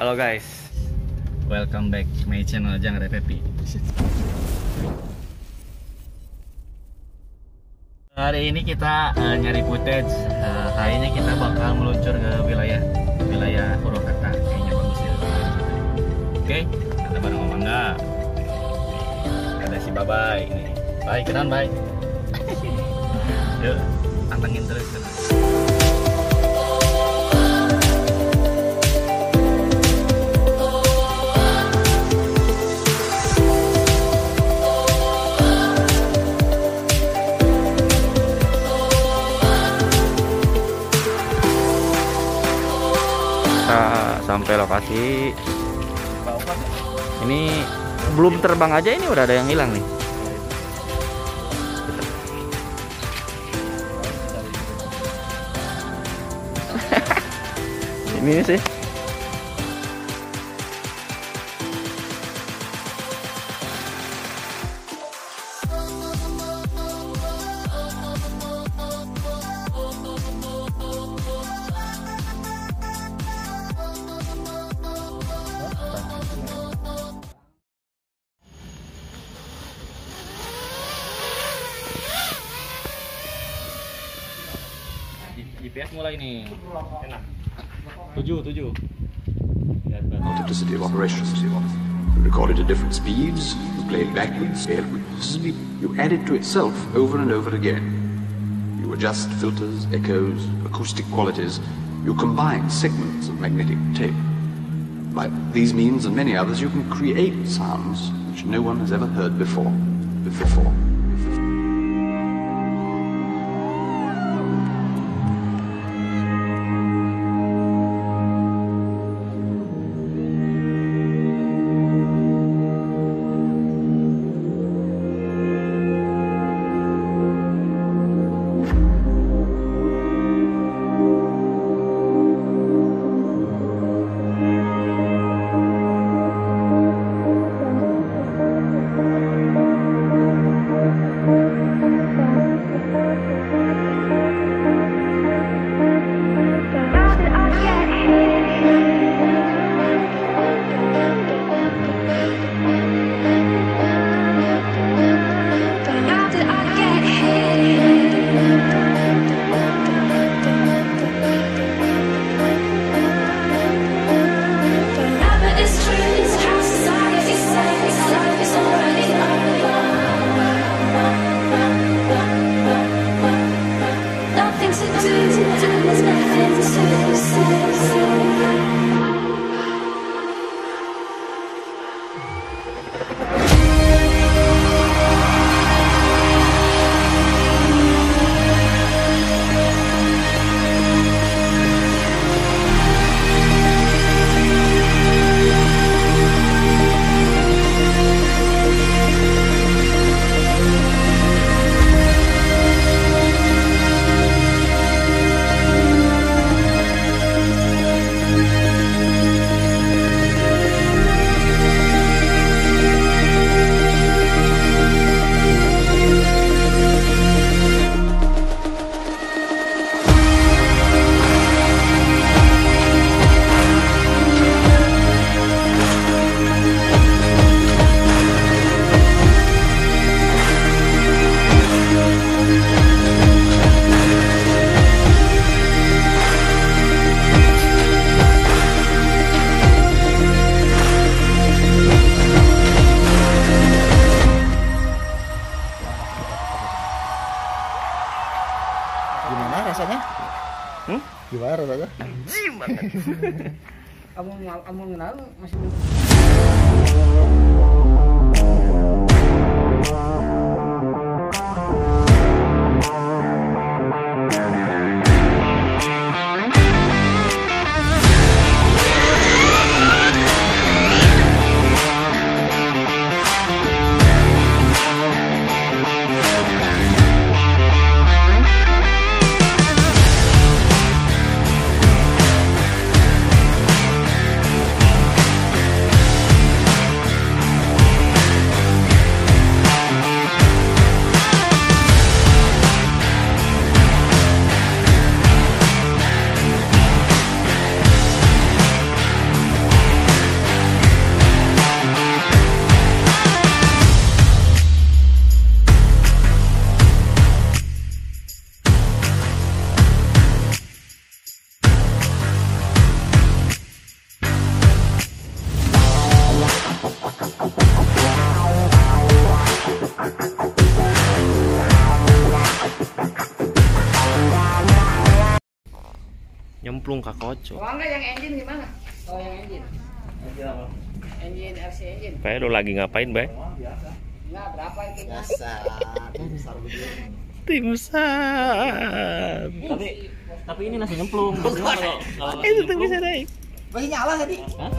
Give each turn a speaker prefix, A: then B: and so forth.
A: Halo guys, welcome back my channel Jang Repepi. Hari ini kita nyari footage. Kayaknya kita bakal meluncur ke wilayah Purwakarta. Kayaknya bagus ya. Oke, kita bareng sama Mangga. Ada si Babay ini. Bye, kenalan Bye. Yuk, pantengin terus. Sampai lokasi. Ini belum terbang aja ini udah ada yang hilang nih. Ini sih. GPS mulai nih. Enak. 7.
B: Multiplicity of operations. You recorded at different speeds, you played backwards, sleep. You add it to itself over and over again. You adjust filters, echoes, acoustic qualities. You combine segments of magnetic tape. By these means and many others, you can create sounds which no one has ever heard before.
C: Gimana rasanya?
D: Gimana rasanya?
A: Anjing banget.
C: Kamu kenal masih
A: nyemplung ke kocok.
C: Oh enggak, yang engine gimana? Oh yang engine. Engine RC engine.
A: Bay, lu lagi ngapain, Bay?
C: Enggak, berapa itu?
D: Biasa. Besar begitu.
A: Tim SAR.
E: Tapi ini nasi nyemplung. Kalau
A: Itu tuh bisa naik.
C: Masih nyala tadi.
E: Hah?